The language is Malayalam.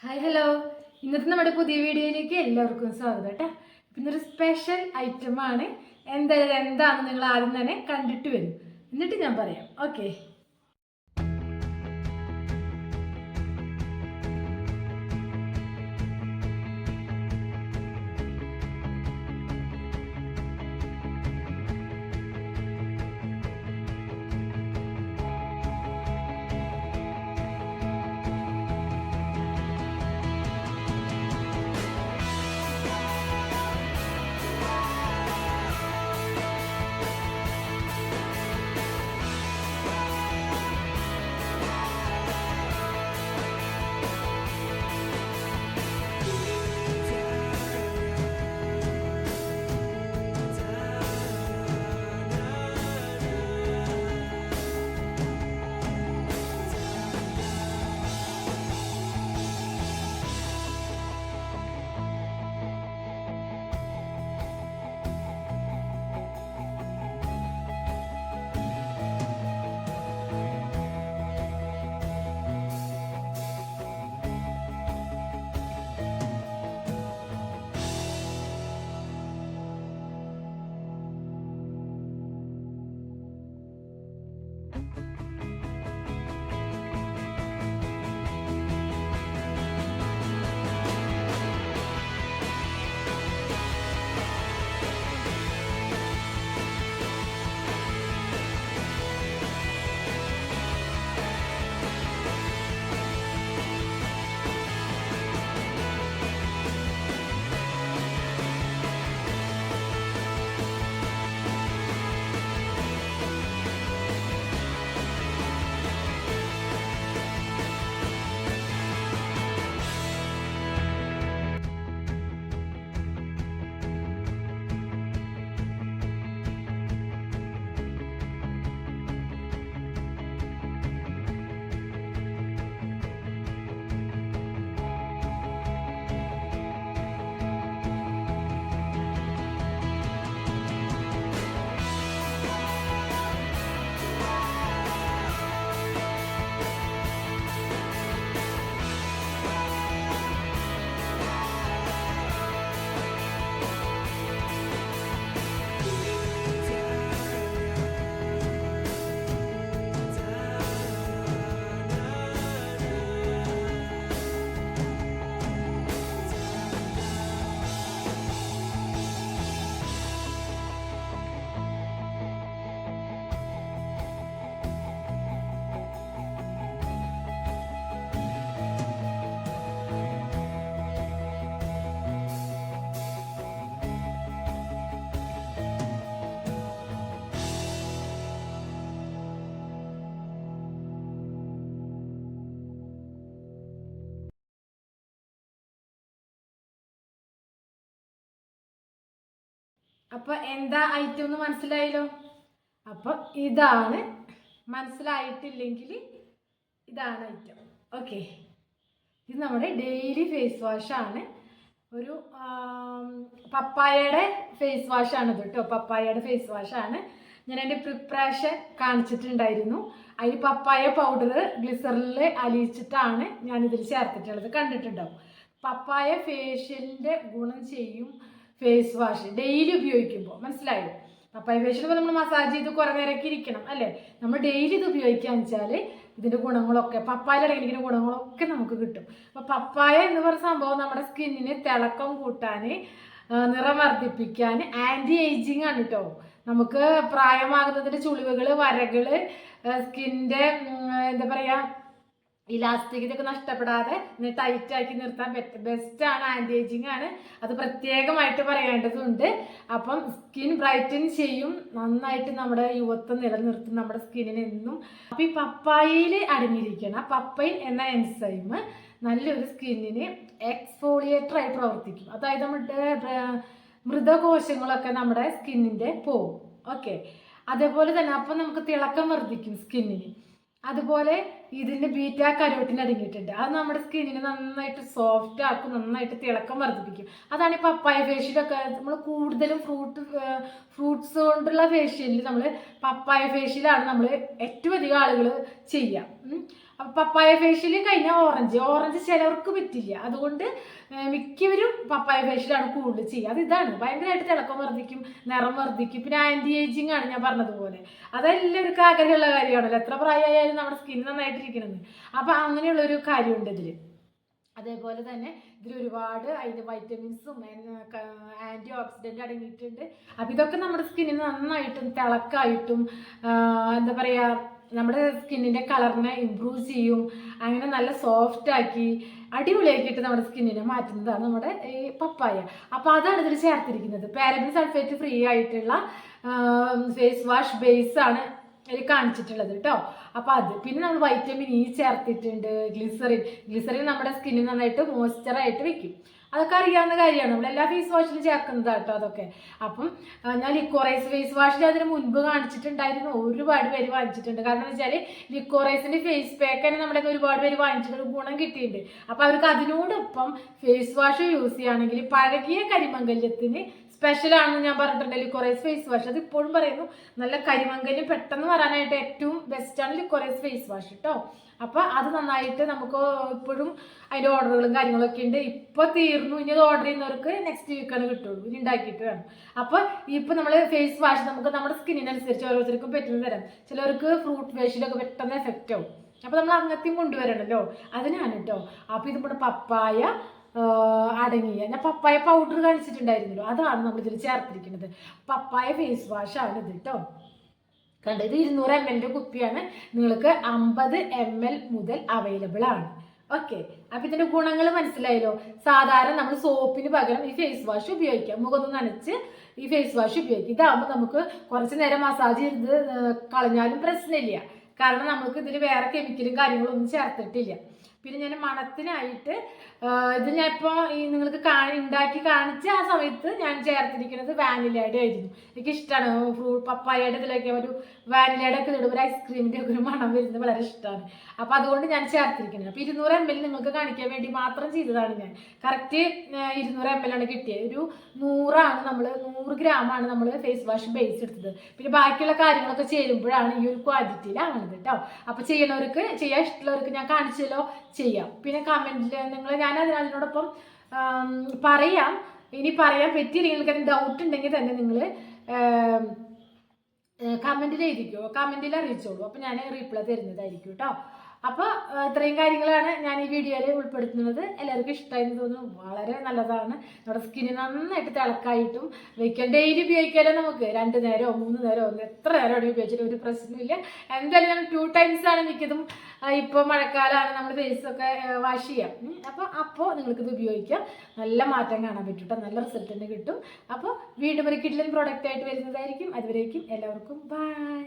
ഹായ് ഹലോ, ഇന്നത്തെ നമ്മുടെ പുതിയ വീഡിയോയിലേക്ക് എല്ലാവർക്കും സ്വാഗതം കേട്ടോ. ഇന്നൊരു സ്പെഷ്യൽ ഐറ്റമാണ്. എന്താണെന്ന് നിങ്ങൾ ആദ്യം തന്നെ കണ്ടിട്ട് വരും, എന്നിട്ട് ഞാൻ പറയാം. ഓക്കെ. അപ്പൊ എന്താ ഐറ്റം എന്ന് മനസ്സിലായല്ലോ. അപ്പൊ ഇതാണ്, മനസ്സിലായിട്ടില്ലെങ്കിൽ ഇതാണ് ഐറ്റം. ഓക്കെ. ഇത് നമ്മുടെ ഡെയിലി ഫേസ് വാഷാണ്. ഒരു പപ്പായയുടെ ഫേസ് വാഷാണ് ഇത് കേട്ടോ. പപ്പായയുടെ ഫേസ് വാഷാണ്. ഞാൻ എൻ്റെ പ്രിപ്പറേഷൻ കാണിച്ചിട്ടുണ്ടായിരുന്നു. അതിൽ പപ്പായ പൗഡർ ഗ്ലിസറിൽ അലിയിച്ചിട്ടാണ് ഞാനിതിൽ ചേർത്തിട്ടുള്ളത്, കണ്ടിട്ടുണ്ടാവും. പപ്പായ ഫേഷ്യലിൻ്റെ ഗുണം ചെയ്യും ഫേസ് വാഷ് ഡെയിലി ഉപയോഗിക്കുമ്പോൾ, മനസ്സിലായോ? പപ്പായ ഫേഷ്യൽ ഇപ്പോൾ നമ്മൾ മസാജ് ചെയ്ത് കുറേ നേരമൊക്കെ ഇരിക്കണം അല്ലേ. നമ്മൾ ഡെയിലി ഇത് ഉപയോഗിക്കാന്ന് വെച്ചാൽ ഇതിൻ്റെ ഗുണങ്ങളൊക്കെ, പപ്പായ അടങ്ങിയിരിക്കുന്ന ഗുണങ്ങളൊക്കെ നമുക്ക് കിട്ടും. അപ്പോൾ പപ്പായ എന്ന് പറയുന്ന സംഭവം നമ്മുടെ സ്കിന്നിന് തിളക്കം കൂട്ടാൻ, നിറം വർദ്ധിപ്പിക്കാൻ, ആൻറ്റി ഏജിങ് ആണ് കേട്ടോ. നമുക്ക് പ്രായമാകുന്നതിൻ്റെ ചുളിവുകൾ, വരകൾ, സ്കിന്നിൻ്റെ എന്താ പറയുക, ഇലാസ്റ്റിക് ഇതൊക്കെ നഷ്ടപ്പെടാതെ ടൈറ്റാക്കി നിർത്താൻ ബെസ്റ്റാണ്, ആൻറ്റി ഏജിങ് ആണ്. അത് പ്രത്യേകമായിട്ട് പറയേണ്ടതുണ്ട്. അപ്പം സ്കിൻ ബ്രൈറ്റൻ ചെയ്യും, നന്നായിട്ട് നമ്മുടെ യുവത്വം നിലനിർത്തും നമ്മുടെ സ്കിന്നിന് എന്നും. അപ്പം ഈ പപ്പായയിൽ അടങ്ങിയിരിക്കണം പപ്പൈൻ എന്ന എൻസൈം നല്ലൊരു സ്കിന്നിന് എക്സ്ഫോളിയേറ്ററായി പ്രവർത്തിക്കും. അതായത് നമ്മുടെ മൃതകോശങ്ങളൊക്കെ നമ്മുടെ സ്കിന്നിൻ്റെ പോവും. ഓക്കെ. അതേപോലെ തന്നെ അപ്പം നമുക്ക് തിളക്കം വർദ്ധിക്കും സ്കിന്നിന്. അതുപോലെ ഇതിൻ്റെ ബീറ്റ കരോട്ടിൻ അടങ്ങിയിട്ടുണ്ട്. അത് നമ്മുടെ സ്കിന്നിന് നന്നായിട്ട് സോഫ്റ്റ് ആക്കും, നന്നായിട്ട് തിളക്കം വർദ്ധിപ്പിക്കും. അതാണ് ഈ പപ്പായ ഫേഷ്യലൊക്കെ നമ്മൾ കൂടുതലും ഫ്രൂട്ട്സ് കൊണ്ടുള്ള ഫേഷ്യലിൽ നമ്മൾ പപ്പായ ഫേഷ്യലാണ് നമ്മൾ ഏറ്റവും അധികം ആളുകൾ ചെയ്യുക. അപ്പം പപ്പായ ഫേഷ്യൽ കഴിഞ്ഞാൽ ഓറഞ്ച് ചിലവർക്ക് പറ്റില്ല. അതുകൊണ്ട് മിക്കവരും പപ്പായ ഫേഷ്യലാണ് കൂടുതൽ ചെയ്യുക. അത് ഇതാണ്, ഭയങ്കരമായിട്ട് തിളക്കം വർദ്ധിക്കും, നിറം വർദ്ധിക്കും, പിന്നെ ആൻറ്റി ഏജിങ് ആണ് ഞാൻ പറഞ്ഞതുപോലെ. അതെല്ലാവർക്കും ആഗ്രഹമുള്ള കാര്യമാണല്ലോ, എത്ര പ്രായമായാലും നമ്മുടെ സ്കിൻ നന്നായിട്ടിരിക്കണമെന്ന്. അപ്പം അങ്ങനെയുള്ളൊരു കാര്യമുണ്ട് ഇതിൽ. അതേപോലെ തന്നെ ഇതിൽ ഒരുപാട് അതിൻ്റെ വൈറ്റമിൻസും ആൻറ്റി ഓക്സിഡൻ്റ് അടങ്ങിയിട്ടുണ്ട്. അപ്പം ഇതൊക്കെ നമ്മുടെ സ്കിന്നിന് നന്നായിട്ടും തിളക്കായിട്ടും എന്താ പറയുക, നമ്മുടെ സ്കിന്നിൻ്റെ കളറിനെ ഇമ്പ്രൂവ് ചെയ്യും. അങ്ങനെ നല്ല സോഫ്റ്റ് ആക്കി അടിപൊളിയാക്കിയിട്ട് നമ്മുടെ സ്കിന്നിനെ മാറ്റുന്നതാണ് നമ്മുടെ ഈ പപ്പായ. അപ്പോൾ അതാണ് ഇതിൽ ചേർത്തിരിക്കുന്നത്. പാരബൻ സൾഫേറ്റ് ഫ്രീ ആയിട്ടുള്ള ഫേസ് വാഷ് ബേസ് ആണ് ഇതിൽ കാണിച്ചിട്ടുള്ളത് കേട്ടോ. അപ്പോൾ അത് പിന്നെ നമ്മൾ വൈറ്റമിൻ ഇ ചേർത്തിട്ടുണ്ട്, ഗ്ലിസറിൻ നമ്മുടെ സ്കിന്നിന് നന്നായിട്ട് മോയ്സ്ചറായിട്ട് വെക്കും. അതൊക്കെ അറിയാവുന്ന കാര്യമാണ്, നമ്മളെല്ലാ ഫേസ് വാഷിലും ചേർക്കുന്നതാണ് കേട്ടോ അതൊക്കെ. അപ്പം ഞാൻ ലിക്കോറൈസ് ഫേസ് വാഷിൽ അതിന് മുൻപ് കാണിച്ചിട്ടുണ്ടായിരുന്നു, ഒരുപാട് പേര് വാങ്ങിച്ചിട്ടുണ്ട്. കാരണം എന്ന് വെച്ചാൽ ലിക്കോറൈസിൻ്റെ ഫേസ് പാക്ക് തന്നെ നമ്മുടെ ഒരുപാട് പേര് വാങ്ങിച്ചിട്ട് ഗുണം കിട്ടിയിട്ടുണ്ട്. അപ്പോൾ അവർക്ക് അതിനോടൊപ്പം ഫേസ് വാഷ് യൂസ് ചെയ്യുകയാണെങ്കിൽ പഴകിയ കരിമംഗല്യത്തിന് സ്പെഷ്യലാണെന്ന് ഞാൻ പറഞ്ഞിട്ടുണ്ട് ലിക്കോറൈസ് ഫേസ് വാഷ്. അത് ഇപ്പോഴും പറയുന്നു, നല്ല കരിമംഗല്യം പെട്ടെന്ന് വരാനായിട്ട് ഏറ്റവും ബെസ്റ്റാണ് ലിക്കോറൈസ് ഫേസ് വാഷ് കേട്ടോ. അപ്പോൾ അത് നന്നായിട്ട് നമുക്ക് ഇപ്പോഴും അതിൻ്റെ ഓർഡറുകളും കാര്യങ്ങളൊക്കെ ഉണ്ട്. ഇപ്പോൾ തീർന്നു, ഇനി അത് ഓർഡർ ചെയ്യുന്നവർക്ക് നെക്സ്റ്റ് വീക്കാണ് കിട്ടുള്ളൂ, ഇനി ഉണ്ടാക്കിയിട്ട് വേണം. അപ്പോൾ ഇപ്പോൾ നമ്മൾ ഫേസ് വാഷ് നമുക്ക് നമ്മുടെ സ്കിന്നിനനുസരിച്ച് ഓരോരുത്തർക്കും പറ്റുന്ന തരാം. ചിലവർക്ക് ഫ്രൂട്ട് ഫേഷ്യലൊക്കെ പെട്ടെന്ന് എഫക്റ്റ് ആവും. അപ്പോൾ നമ്മൾ അങ്ങനത്തെയും കൊണ്ടുവരണമല്ലോ, അതിനാണ് കേട്ടോ. അപ്പോൾ ഇത് നമ്മുടെ പപ്പായ അടങ്ങിയ, ഞാൻ പപ്പായ പൗഡർ കാണിച്ചിട്ടുണ്ടായിരുന്നല്ലോ, അതാണ് നമ്മളിതിൽ ചേർത്തിരിക്കുന്നത്. പപ്പായ ഫേസ് വാഷാണ് ഇത് കേട്ടോ. കണ്ടത് 200 ml കുപ്പിയാണ്, നിങ്ങൾക്ക് 50 ml മുതൽ അവൈലബിൾ ആണ്. ഓക്കെ, അപ്പം ഇതിൻ്റെ ഗുണങ്ങൾ മനസ്സിലായല്ലോ. സാധാരണ നമ്മൾ സോപ്പിന് പകരം ഈ ഫേസ് വാഷ് ഉപയോഗിക്കാം, മുഖം നനച്ച് ഈ ഫേസ് വാഷ് ഉപയോഗിക്കാം. ഇതാകുമ്പോൾ നമുക്ക് കുറച്ച് നേരം മസാജ് ചെയ്ത് കളഞ്ഞാലും പ്രശ്നമില്ല, കാരണം നമുക്ക് ഇതിൽ വേറെ കെമിക്കലും കാര്യങ്ങളും ഒന്നും ചേർത്തിട്ടില്ല. പിന്നെ ഞാൻ മണത്തിനായിട്ട് ഇത് ഞാൻ ഇപ്പോൾ ഈ നിങ്ങൾക്ക് ഉണ്ടാക്കി കാണിച്ച ആ സമയത്ത് ഞാൻ ചേർത്തിരിക്കുന്നത് വാനിലയുടെ ആയിരുന്നു. എനിക്കിഷ്ടമാണ് പപ്പായയുടെ ഇതിലൊക്കെ ഒരു വാനിലയുടെ ഒക്കെ ഇടുമ്പോൾ ഒരു ഐസ്ക്രീമിൻ്റെ ഒക്കെ ഒരു മണം വരുന്നത് വളരെ ഇഷ്ടമാണ്. അപ്പോൾ അതുകൊണ്ട് ഞാൻ ചേർത്തിരിക്കുന്നത്. അപ്പോൾ 200 ml നിങ്ങൾക്ക് കാണിക്കാൻ വേണ്ടി മാത്രം ചെയ്തതാണ് ഞാൻ. കറക്റ്റ് 200 ml ആണ് കിട്ടിയത്. ഒരു 100 ഗ്രാമാണ് നമ്മൾ ഫേസ് വാഷ് ബേസ് എടുത്തത്. പിന്നെ ബാക്കിയുള്ള കാര്യങ്ങളൊക്കെ ചേരുമ്പോഴാണ് ഈ ഒരു ക്വാണ്ടിറ്റിയിലാവുന്നത് കേട്ടോ. അപ്പോൾ ചെയ്യണവർക്ക്, ചെയ്യാൻ ഇഷ്ടമുള്ളവർക്ക് ഞാൻ കാണിച്ചല്ലോ, ചെയ്യാം. പിന്നെ കമൻറ്റിൽ ഞാൻ അതിനോടൊപ്പം പറയാം. ഇനി പറയാൻ പറ്റിയില്ലെങ്കിൽ നിങ്ങൾക്ക് എന്തെങ്കിലും ഡൗട്ട് ഉണ്ടെങ്കിൽ തന്നെ നിങ്ങൾ കമൻറ്റിൽ എഴുതിക്കോ, കമൻറ്റിൽ അറിയിച്ചോളൂ. അപ്പോൾ ഞാൻ റീപ്ലൈ തരുന്നതായിരിക്കും കേട്ടോ. അപ്പോൾ ഇത്രയും കാര്യങ്ങളാണ് ഞാൻ ഈ വീഡിയോയിൽ ഉൾപ്പെടുത്തുന്നത്. എല്ലാവർക്കും ഇഷ്ടമായെന്ന് തോന്നുന്നു. വളരെ നല്ലതാണ്, നമ്മുടെ സ്കിന്നിന് നന്നായിട്ട് തിളക്കായിട്ടും വെക്കാൻ. ഡെയിലി ഉപയോഗിക്കാമല്ലോ നമുക്ക്, 2 നേരമോ 3 നേരമോ എത്ര നേരമാണ് ഉപയോഗിച്ചിട്ട് ഒരു പ്രശ്നമില്ല. എന്തായാലും ഞാൻ 2 ടൈംസാണ് മിക്കതും. ഇപ്പോൾ മഴക്കാലമാണ്, നമ്മൾ ഫേസൊക്കെ വാഷ് ചെയ്യാം. അപ്പോൾ നിങ്ങൾക്കിത് ഉപയോഗിക്കാം, നല്ല മാറ്റം കാണാൻ പറ്റും കേട്ടോ, നല്ല റിസൾട്ട് തന്നെ കിട്ടും. അപ്പോൾ വീണ്ടും ഒരു കിഡിലൻ പ്രോഡക്റ്റ് ആയിട്ട് വരുന്നതായിരിക്കും. അതുവരേക്കും എല്ലാവർക്കും ബൈ.